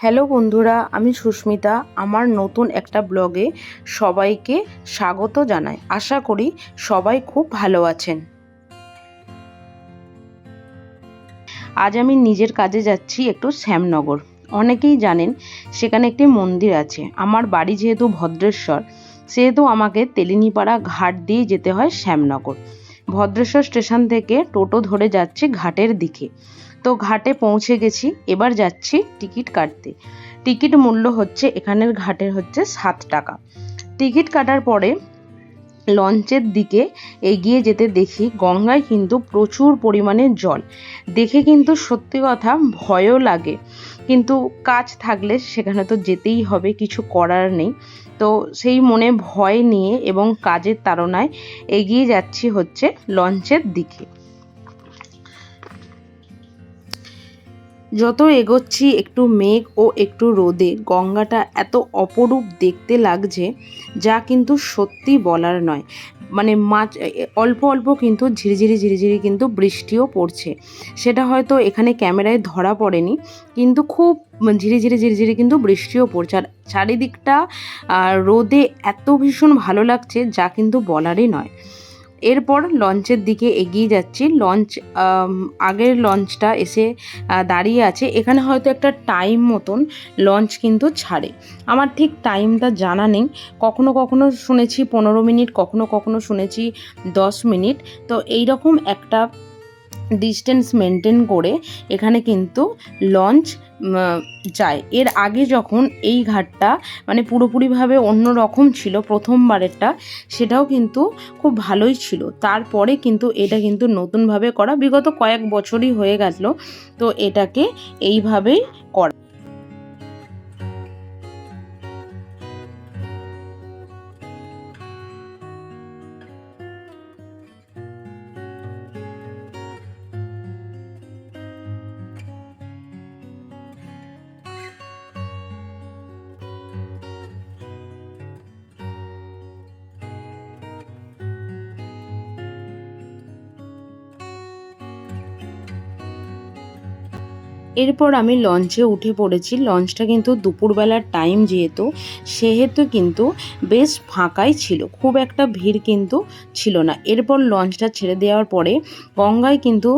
Hello বন্ধুরা, আমি সুস্মিতা। আমার নতুন একটা ব্লগে সবাইকে স্বাগত জানাই। আশা করি সবাই খুব ভালো আছেন। আজ আমি নিজের কাজে যাচ্ছি একটু শ্যামনগর। অনেকেই জানেন সেখানে একটি মন্দির আছে। আমার বাড়ি যেহেতু ভদ্রেশ্বর, সেহেতু আমাকে তেলিনীপাড়া ঘাট দিয়ে যেতে হয় শ্যামনগর। ভদ্রেশ্বর স্টেশন থেকে টোটো ধরে যাচ্ছি ঘাটের দিকে। তো ঘাটে পৌঁছে গেছি, এবার যাচ্ছি টিকিট কাটতে। টিকিট মূল্য হচ্ছে এখানের ঘাটের হচ্ছে 7 টাকা। টিকিট কাটার পরে লঞ্চের দিকে এগিয়ে যেতে দেখি গঙ্গায় কিন্তু প্রচুর পরিমাণে জল। দেখে কিন্তু সত্যি কথা ভয়ও লাগে, কিন্তু কাজ থাকলে সেখানে তো যেতেই হবে, কিছু করার নেই। তো সেই মনে ভয় নিয়ে এবং কাজের তাড়নায় এগিয়ে যাচ্ছি হচ্ছে লঞ্চের দিকে। যত এগোচ্ছি একটু মেঘ ও একটু রোদে গঙ্গাটা এত অপরূপ দেখতে লাগছে, যা কিন্তু সত্যি বলার নয়। মানে অল্প অল্প কিন্তু ঝিরিঝিরি ঝিরিঝিরি কিন্তু বৃষ্টিও পড়ছে। সেটা হয়তো এখানে ক্যামেরায় ধরা পড়েনি, কিন্তু খুব ঝিরিঝিরি ঝিরিঝিরি কিন্তু বৃষ্টিও পড়ছে। আর চারিদিকটা রোদে এত ভীষণ ভালো লাগছে, যা কিন্তু বলারই নয়। এরপর লঞ্চের দিকে এগিয়ে যাচ্ছি। আগের লঞ্চটা এসে দাঁড়িয়ে আছে। এখানে হয়তো একটা টাইম মতন লঞ্চ কিন্তু ছাড়ে। আমার ঠিক টাইমটা জানা নেই। কখনো কখনো শুনেছি 15 মিনিট, কখনো কখনো শুনেছি 10 মিনিট। তো এইরকম একটা ডিস্টেন্স মেনটেন করে এখানে কিন্তু লঞ্চ যায়। এর আগে যখন এই ঘাটটা মানে পুরোপুরিভাবে অন্য রকম ছিল প্রথমবারেরটা, সেটাও কিন্তু খুব ভালোই ছিল। তারপরে কিন্তু এটা কিন্তু নতুনভাবে করা, বিগত কয়েক বছরই হয়ে গেল। তো এটাকে এইভাবেই করা। এরপর আমি লঞ্চে উঠে পড়েছি। লঞ্চটা কিন্তু দুপুরবেলার টাইম সেহেতু কিন্তু বেশ ফাঁকাই ছিল, খুব একটা ভিড় কিন্তু ছিল না। এরপর লঞ্চটা ছেড়ে দেওয়ার পরে গঙ্গায় কিন্তু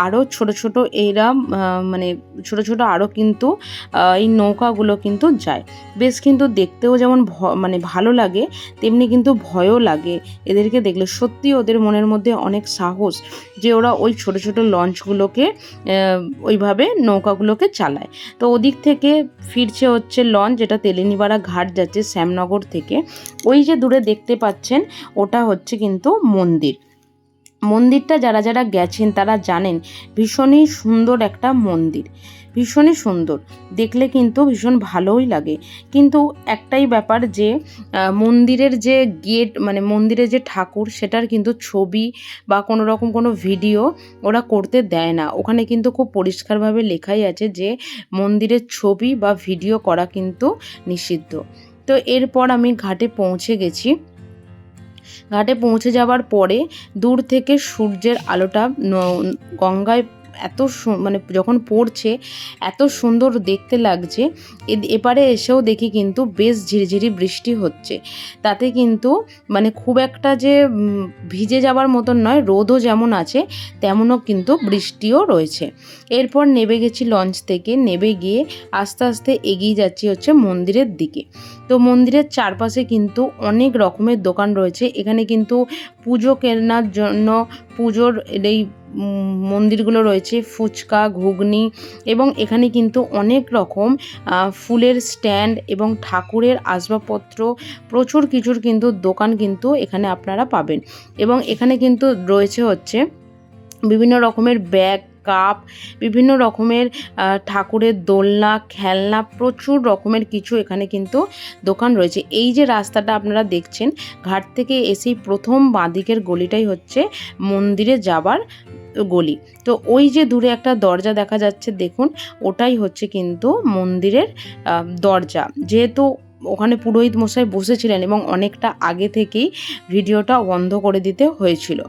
আরও ছোট ছোট মানে ছোট ছোট আরও কিন্তু এই নৌকাগুলো কিন্তু যায়। বেশ কিন্তু দেখতেও যেমন মানে ভালো লাগে, তেমনি কিন্তু ভয়ও লাগে এদেরকে দেখলে। সত্যি ওদের মনের মধ্যে অনেক সাহস যে ওরা ওই ছোট ছোট লঞ্চগুলোকে ওইভাবে নৌকাগুলোকে চালায়। তো ওদিক থেকে ফিরছে হচ্ছে লঞ্চ, যেটা তেলিনীপাড়া ঘাট যাচ্ছে শ্যামনগর থেকে। ওই যে দূরে দেখতে পাচ্ছেন, ওটা হচ্ছে কিন্তু মন্দির। মন্দিরটা যারা যারা গেছেন তারা জানেন ভীষণই সুন্দর একটা মন্দির, ভীষণই সুন্দর দেখলে কিন্তু ভীষণ ভালোই লাগে। কিন্তু একটাই ব্যাপার যে মন্দিরের যে গেট মানে মন্দিরের যে ঠাকুর, সেটার কিন্তু ছবি বা কোনো রকম কোনো ভিডিও ওরা করতে দেয় না। ওখানে কিন্তু খুব পরিষ্কারভাবে লেখাই আছে যে মন্দিরের ছবি বা ভিডিও করা কিন্তু নিষিদ্ধ। তো এরপর আমি ঘাটে পৌঁছে গেছি। ঘাটে পৌঁছে যাওয়ার পরে দূর থেকে সূর্যের আলোটা গঙ্গায় এত মানে যখন পড়ছে এত সুন্দর দেখতে লাগছে। এপারে এসেও দেখি কিন্তু বেশ ঝিরিঝিরি বৃষ্টি হচ্ছে। তাতে কিন্তু মানে খুব একটা যে ভিজে যাওয়ার মতন নয়, রোদও যেমন আছে তেমনও কিন্তু বৃষ্টিও রয়েছে। এরপর নেমে গেছি লঞ্চ থেকে। নেমে গিয়ে আস্তে আস্তে এগিয়ে যাচ্ছি হচ্ছে মন্দিরের দিকে। তো মন্দিরের চারপাশে কিন্তু অনেক রকমের দোকান রয়েছে। এখানে কিন্তু পুজো কেনার জন্য পুজোর এই মন্দিরগুলো রয়েছে, ফুচকা, ঘুগনি, এবং এখানে কিন্তু অনেক রকম ফুলের স্ট্যান্ড এবং ঠাকুরের আসবাবপত্র, প্রচুর কিছুর কিন্তু দোকান কিন্তু এখানে আপনারা পাবেন। এবং এখানে কিন্তু রয়েছে হচ্ছে বিভিন্ন রকমের ব্যাগ, কাপ, বিভিন্ন রকমের ঠাকুরের দোলনা, খেলনা, প্রচুর রকমের কিছু এখানে কিন্তু দোকান রয়েছে। এই যে রাস্তাটা আপনারা দেখছেন, ঘাট থেকে এসেই প্রথম বাঁদিকের গলিটাই হচ্ছে মন্দিরে যাবার গলি। তো ওই যে দূরে একটা দরজা দেখা যাচ্ছে দেখুন, ওটাই হচ্ছে কিন্তু মন্দিরের দরজা। যেহেতু ওখানে পুরোহিত মশাই বসেছিলেন এবং অনেকটা আগে থেকেই ভিডিওটা বন্ধ করে দিতে হয়েছিল।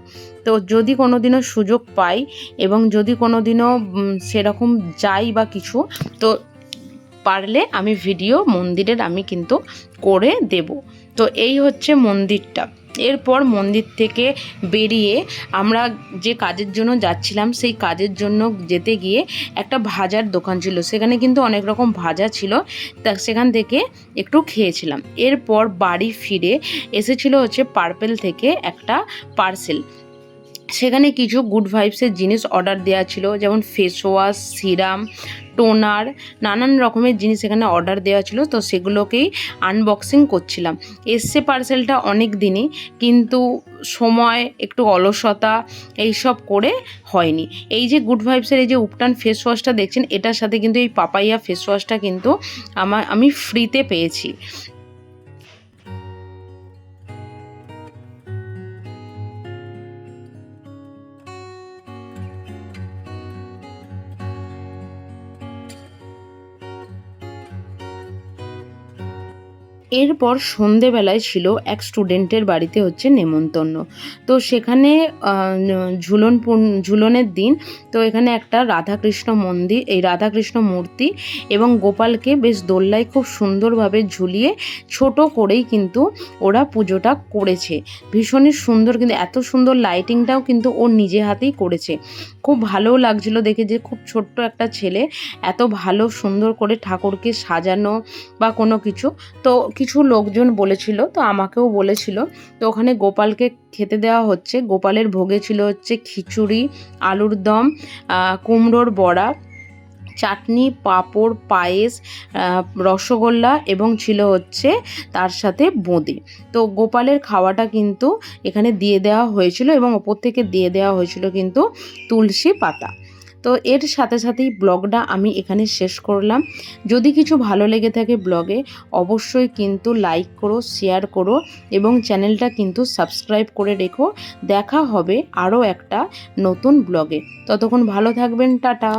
তো যদি কোনো দিনও সুযোগ পাই এবং যদি কোনো দিনও সেরকম যাই বা কিছু, তো পারলে আমি ভিডিও মন্দিরের আমি কিন্তু করে দেব। তো এই হচ্ছে মন্দিরটা। এরপর মন্দির থেকে বেরিয়ে আমরা যে কাজের জন্য যাচ্ছিলাম সেই কাজের জন্য যেতে গিয়ে একটা ভাজার দোকান ছিল, সেখানে কিন্তু অনেক রকম ভাজা ছিল, তা সেখান থেকে একটু খেয়েছিলাম। এরপর বাড়ি ফিরে এসেছিল হচ্ছে পার্পেল থেকে একটা পার্সেল। সেখানে কিছু গুড ভাইবসের জিনিস অর্ডার দেওয়া ছিল, যেমন ফেস ওয়াশ, সিরাম, টোনার, নানান রকমের জিনিস এখানে অর্ডার দেওয়া ছিল। তো সেগুলোকেই আনবক্সিং করছিলাম। এসছে পার্সেলটা অনেক দিনই, কিন্তু সময়, একটু অলসতা এইসব করে হয়নি। এই যে গুড ভাইবসের এই যে উপটান ফেস ওয়াশটা দেখছেন, এটার সাথে কিন্তু এই পাপাইয়া ফেস ওয়াশটা কিন্তু আমি ফ্রিতে পেয়েছি। এরপর সন্ধেবেলায় ছিল এক স্টুডেন্টের বাড়িতে হচ্ছে নেমন্তন্ন। তো সেখানে ঝুলনের দিন। তো এখানে একটা রাধাকৃষ্ণ মন্দির, এই রাধাকৃষ্ণ মূর্তি এবং গোপালকে বেশ দোল্লায় খুব সুন্দরভাবে ঝুলিয়ে ছোট করেই কিন্তু ওরা পুজোটা করেছে। ভীষণই সুন্দর, কিন্তু এত সুন্দর লাইটিংটাও কিন্তু ওর নিজে হাতেই করেছে। খুব ভালোও লাগছিল দেখে যে খুব ছোট্ট একটা ছেলে এত ভালো সুন্দর করে ঠাকুরকে সাজানো বা কোনো কিছু। তো কিছু লোকজন বলেছিল, তো আমাকেও বলেছিল। তো ওখানে গোপালকে খেতে দেওয়া হচ্ছে। গোপালের ভোগে ছিল হচ্ছে খিচুড়ি, আলুর দম, কুমড়োর বড়া, চাটনি, পাঁপড়, পায়েস, রসগোল্লা এবং ছিল হচ্ছে তার সাথে বোঁদে। তো গোপালের খাওয়াটা কিন্তু এখানে দিয়ে দেওয়া হয়েছিল এবং ওপর থেকে দিয়ে দেওয়া হয়েছিল কিন্তু তুলসী পাতা। তো এর সাথে সাথেই ব্লগটা আমি এখানে শেষ করলাম। যদি কিছু ভালো লেগে থাকে ব্লগে, অবশ্যই কিন্তু লাইক করো, শেয়ার করো এবং চ্যানেলটা কিন্তু সাবস্ক্রাইব করে রেখো। দেখা হবে আরও একটা নতুন ব্লগে। ততক্ষণ ভালো থাকবেন, টাটা।